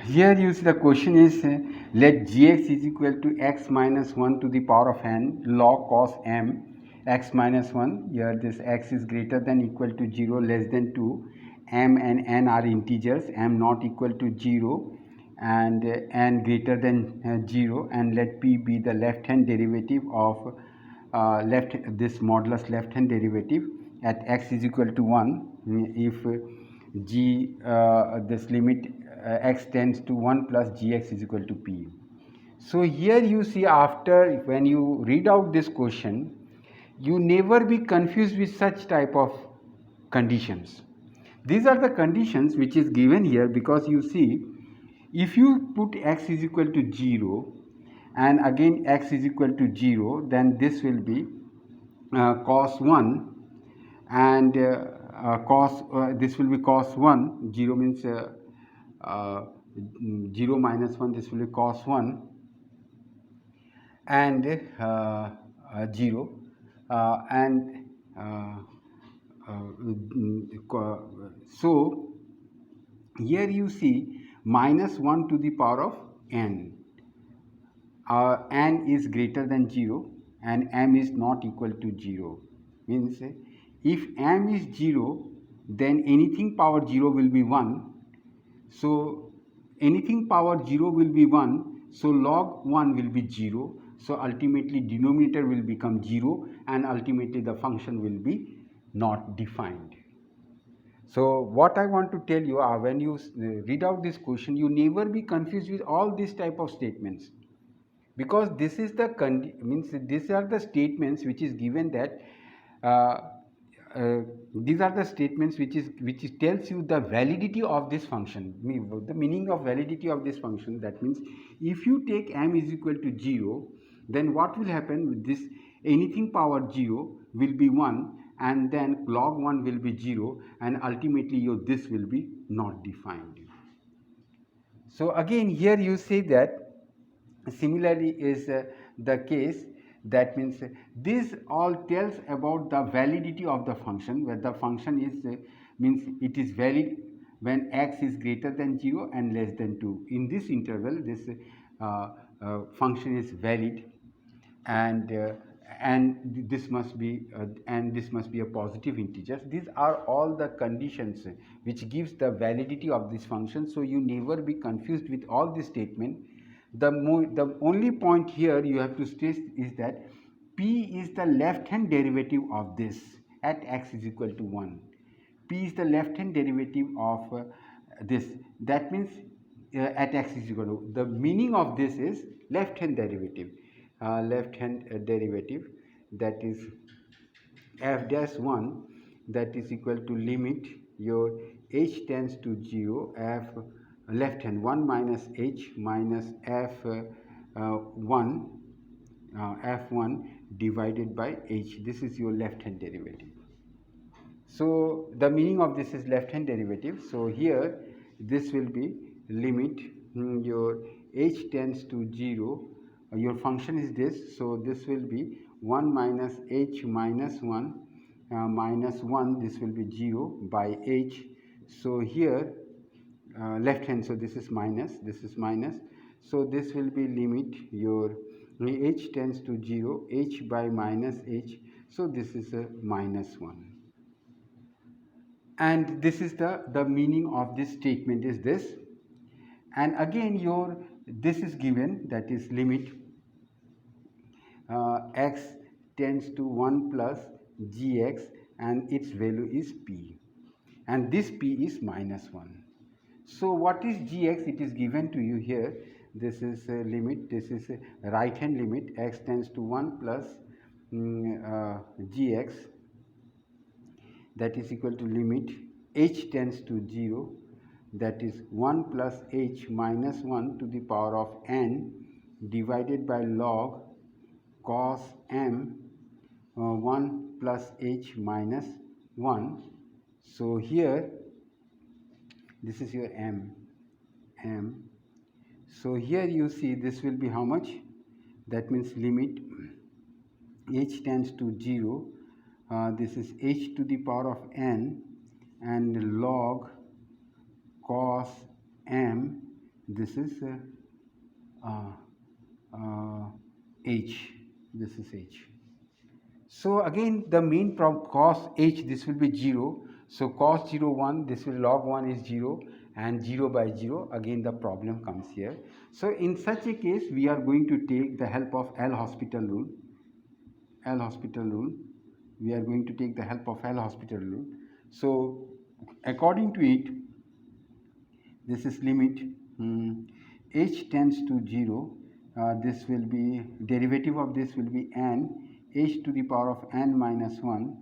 Here you see the question is let gx is equal to x minus 1 to the power of n log cos m x minus 1. Here this x is greater than equal to 0 less than 2. M and n are integers, m not equal to 0 and n greater than 0, and let p be the left hand derivative of this modulus left hand derivative at x is equal to 1 if g this limit x tends to 1 plus gx is equal to p. So here you see, after when you read out this question, you never be confused with such type of conditions. These are the conditions which is given here, because you see, if you put x is equal to 0 and again x is equal to 0, then this will be cos 1 and this will be cos 1. 0 means uh, 0 minus 1, this will be cos 1 and 0 and so here you see minus 1 to the power of n. N is greater than 0 and m is not equal to 0. Means if m is 0, then anything power 0 will be 1. So anything power 0 will be 1. So log 1 will be 0. So ultimately denominator will become 0 and ultimately the function will be not defined. So what I want to tell you, when you read out this question, you never be confused with all these type of statements, because this is the means these are the statements which is given that these are the statements which tells you the validity of this function, the meaning of validity of this function. That means if you take m is equal to 0, then what will happen with this? Anything power 0 will be 1 and then log 1 will be 0 and ultimately your this will be not defined. So again here you say that similarly is the case. That means this all tells about the validity of the function, where the function is means it is valid when x is greater than 0 and less than 2. In this interval this function is valid, and this must be a positive integer. These are all the conditions which gives the validity of this function. So you never be confused with all this statement. The only point here you have to stress is that p is the left hand derivative of this at x is equal to 1. P is the left hand derivative of this. That means at x is equal to, the meaning of this is left hand derivative. Left hand derivative, that is f dash 1, that is equal to limit your h tends to 0 f left hand 1 minus h minus f1 f1 divided by h. This is your left hand derivative. So the meaning of this is left hand derivative. So here this will be limit your h tends to 0, your function is this, so this will be 1 minus h minus 1 minus 1, this will be 0 by h. So here left hand, so this is minus, so this will be limit your h tends to 0, h by minus h, so this is a minus 1. And this is the meaning of this statement is this. And again your this is given, that is limit x tends to 1 plus gx and its value is p, and this p is minus 1. So what is gx? It is given to you here. This is a limit, this is a right hand limit, x tends to 1 plus gx, that is equal to limit h tends to 0, that is 1 plus h minus 1 to the power of n divided by log cos m 1 plus h minus 1. So here this is your m. So here you see this will be how much? That means limit h tends to 0, this is h to the power of n and log cos m this is uh, uh, h, this is h. So again the mean from cos h, this will be 0. So cos 0 1, this will log 1 is 0, and 0 by 0, again the problem comes here. So in such a case we are going to take the help of L'Hospital rule. L'Hospital rule. We are going to take the help of L'Hospital rule. So according to it, this is limit h tends to 0, this will be derivative of this will be n h to the power of n minus 1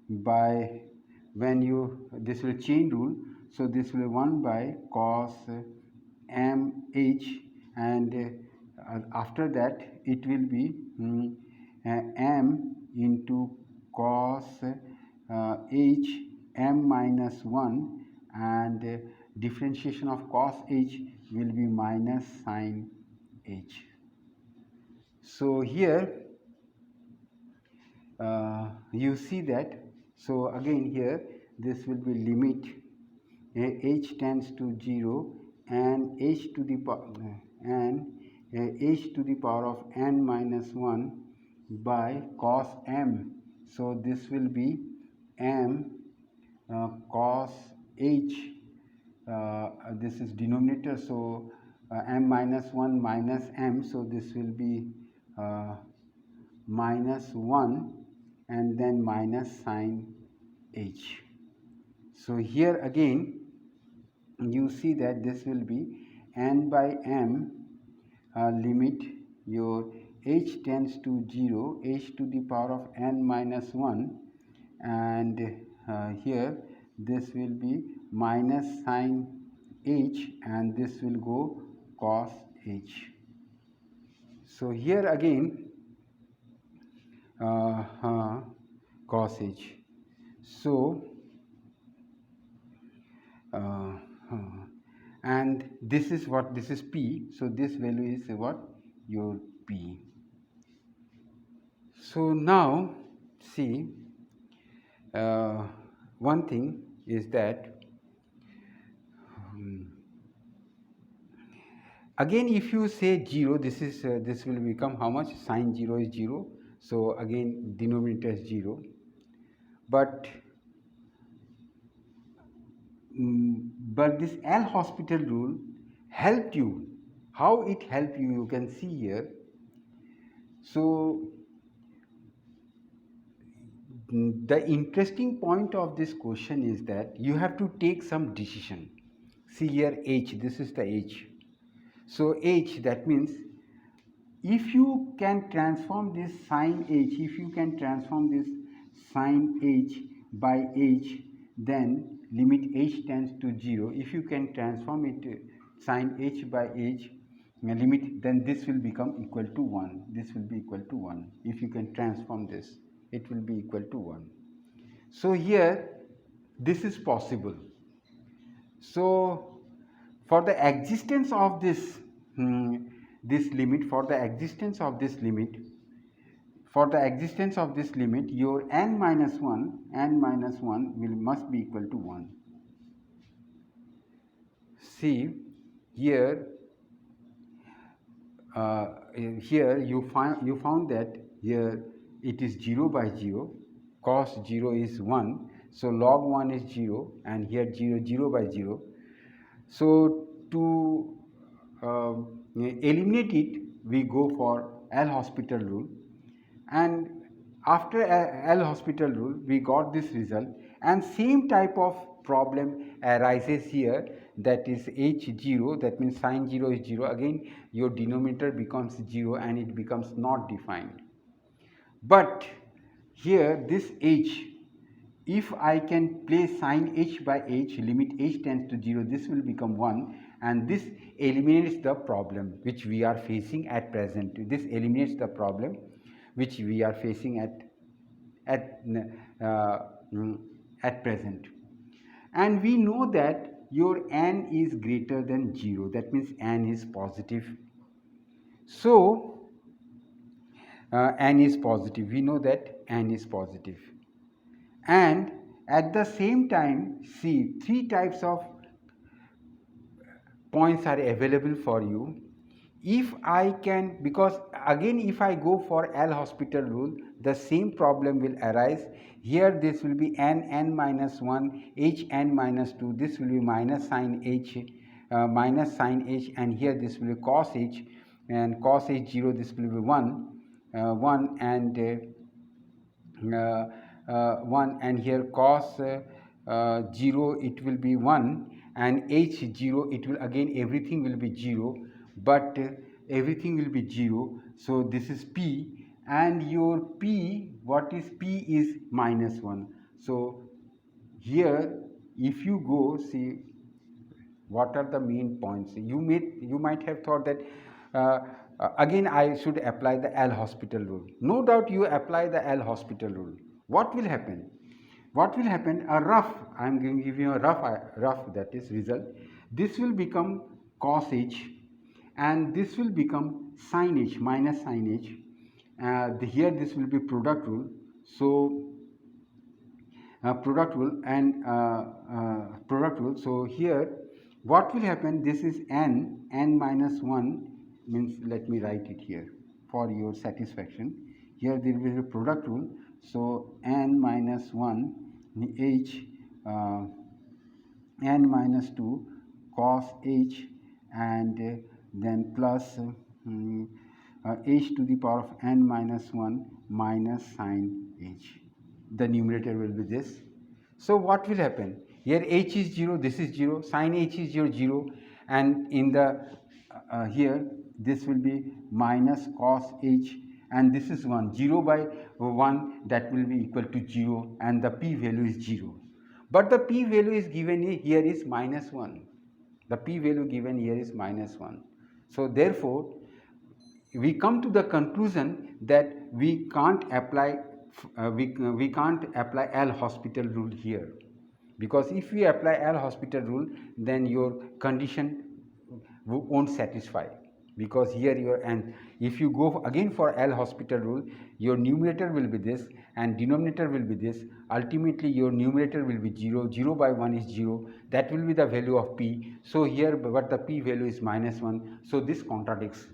by, when you, this will chain rule, so this will 1 by cos m h, and after that it will be m into cos h m minus 1, and differentiation of cos h will be minus sin h. So here you see that, so again here this will be limit h tends to 0 and h to the power of n minus 1 by cos m. So this will be m cos h, this is denominator, so m minus 1 minus m, so this will be minus 1 and then minus sin h. So here again you see that this will be n by m limit your h tends to 0, h to the power of n minus 1, and here this will be minus sin h, and this will go cos h. So here again cos h. So and this is what, this is p, so this value is what, your p. So now see, one thing is that again if you say 0, this is this will become how much, sin 0 is 0, so again denominator is 0, but this L'Hospital rule helped you. How it helped you, you can see here. So the interesting point of this question is that you have to take some decision. See here h, this is the h. So h, that means if you can transform this sin h, if you can transform this sin h by h, then limit h tends to 0. If you can transform it sin h by h limit, then this will become equal to 1. This will be equal to 1. If you can transform this, it will be equal to 1. So here this is possible. So for the existence of this this limit, for the existence of this limit, your n minus 1 will must be equal to 1. See here here you found that here it is 0 by 0, cos 0 is 1, so log 1 is 0, and here 0 by 0. So to eliminate it, we go for L'Hospital rule, and after L'Hospital rule we got this result, and same type of problem arises here, that is h0, that means sin 0 is 0, again your denominator becomes 0 and it becomes not defined. But here this h, if I can place sin h by h, limit h tends to 0, this will become 1, and this eliminates the problem which we are facing at present. This eliminates the problem which we are facing at present. And we know that your n is greater than 0, that means n is positive. So n is positive, we know that n is positive. And at the same time, see, three types of points are available for you. If I can, because again if I go for L hospital rule, the same problem will arise. Here this will be n minus 1, h n minus 2, this will be minus sine h, and here this will be cos h, and cos h 0, this will be 1, 1 and 1, and here cos 0 it will be 1, and h 0 it will again everything will be 0, but everything will be 0. So this is p, and your p, what is p is minus 1. So here if you go see what are the main points, you might have thought that again I should apply the L hospital rule. No doubt you apply the L hospital rule. What will happen? What will happen? A rough, I am going to give you a rough that is result. This will become cos h, and this will become sin h, minus sin h. Here this will be product rule. So product rule and product rule. So here what will happen, this is n minus 1, means let me write it here for your satisfaction. Here there will be a product rule, so n minus 1 h n minus 2 cos h, and then plus h to the power of n minus 1 minus sin h. The numerator will be this. So what will happen? Here h is 0, this is 0, sin h is 0, 0, and in the here this will be minus cos h, and this is 1, 0 by 1, that will be equal to 0, and the p value is 0. But the p value is given here is minus 1. The p value given here is minus 1. So therefore, we come to the conclusion that we can't apply we can't apply L hospital rule here, because if we apply L hospital rule, then your condition won't satisfy, because here your, and if you go again for L hospital rule, your numerator will be this and denominator will be this. Ultimately your numerator will be 0, 0 by 1 is 0, that will be the value of p. So here but the p value is minus 1, so this contradicts.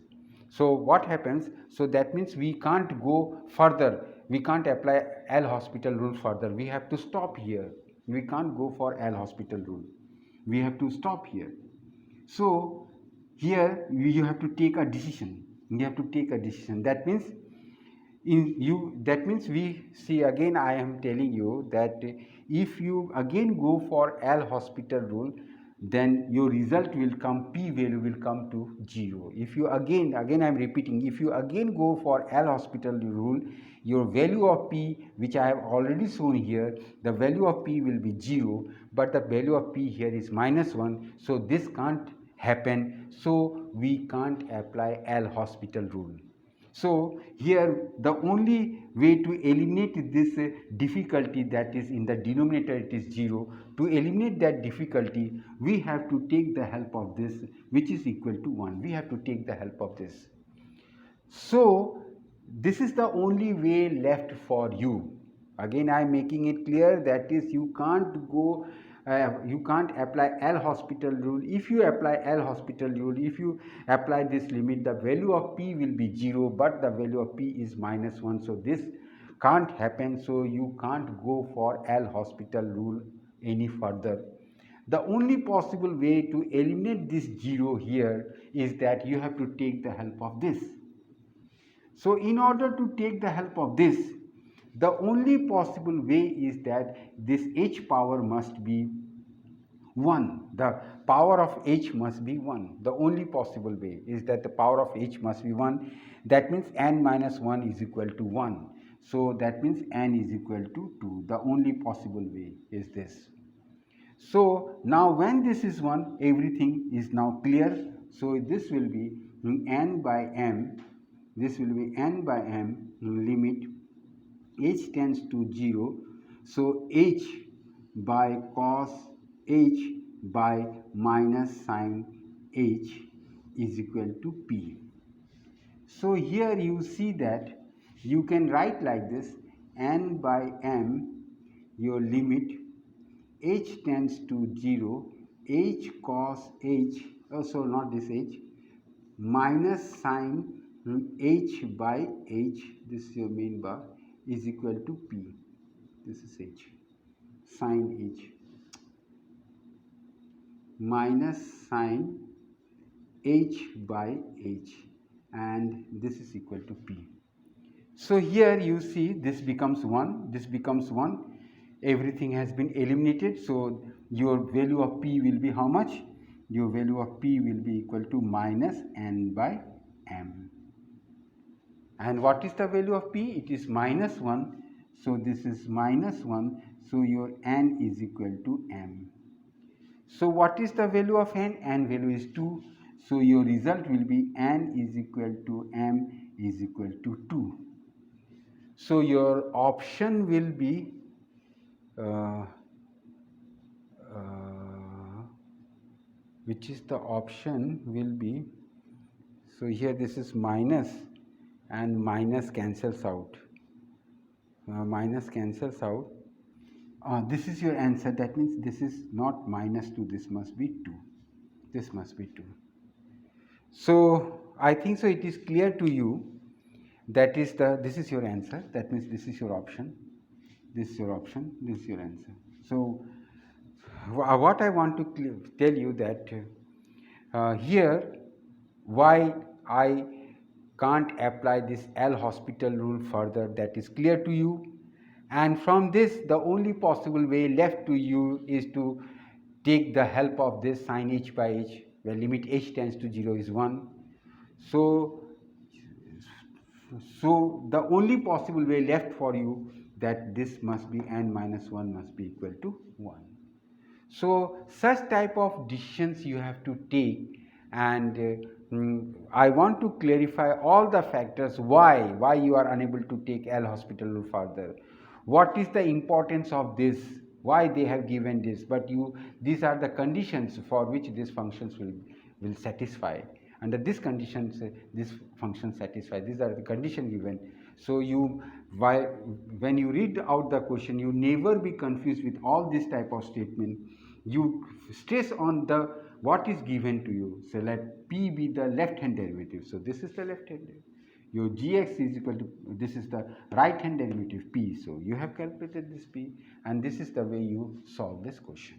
So what happens? So that means we can't go further. We can't apply L hospital rule further. We have to stop here. We can't go for L hospital rule. We have to stop here. So here you have to take a decision. You have to take a decision. That means we see, again I am telling you that if you again go for L hospital rule, then your result will come, p value will come to 0. If you again I am repeating, if you again go for L hospital rule, your value of p, which I have already shown here, the value of p will be 0, but the value of p here is minus 1, so this can't happen. So we can't apply L hospital rule. So here the only way to eliminate this difficulty, that is in the denominator it is 0, to eliminate that difficulty we have to take the help of this, which is equal to 1. We have to take the help of this. So this is the only way left for you. Again I am making it clear, that is you can't go you can't apply L hospital rule. If you apply L hospital rule, if you apply this limit, the value of p will be 0, but the value of p is minus 1, so this can't happen. So you can't go for L hospital rule any further. The only possible way to eliminate this 0 here is that you have to take the help of this. So in order to take the help of this, the only possible way is that this h power must be 1. The power of h must be 1. The only possible way is that the power of h must be 1. That means n minus 1 is equal to 1. So that means n is equal to 2. The only possible way is this. So now when this is 1, everything is now clear. So this will be n by m. This will be n by m limit h tends to 0. So h by cos h by minus sin h is equal to p. So here you see that you can write like this: n by m, your limit h tends to 0, h cos h so not this h, minus sine h by h, this is your main bar, is equal to p. This is h, sine h, minus sine h by h, and this is equal to p. So here you see this becomes 1, this becomes 1, everything has been eliminated. So your value of p will be how much? Your value of p will be equal to minus n by m. And what is the value of p? It is minus 1. So this is minus 1. So your n is equal to m. So what is the value of n? N value is 2. So your result will be n is equal to m is equal to 2. So your option will be which is the option will be, so here this is minus and minus cancels out, minus cancels out. This is your answer. That means this is not minus 2, this must be 2. This must be 2. So I think so it is clear to you. That is this is your answer. That means this is your option. This is your option. This is your answer. So what I want to tell you that here why I can't apply this L hospital rule further, that is clear to you. And from this, the only possible way left to you is to take the help of this sine h by h, where limit h tends to 0 is 1. So the only possible way left for you, that this must be n minus 1 must be equal to 1. So such type of decisions you have to take, and I want to clarify all the factors why you are unable to take L hospital rule further. What is the importance of this? Why they have given this? But these are the conditions for which these functions will satisfy. Under these conditions, this function satisfy. These are the conditions given. So when you read out the question, you never be confused with all this type of statement. You stress on what is given to you. So let p be the left hand derivative. So this is the left hand derivative. Your gx is equal to, this is the right hand derivative p. So you have calculated this p, and this is the way you solve this question.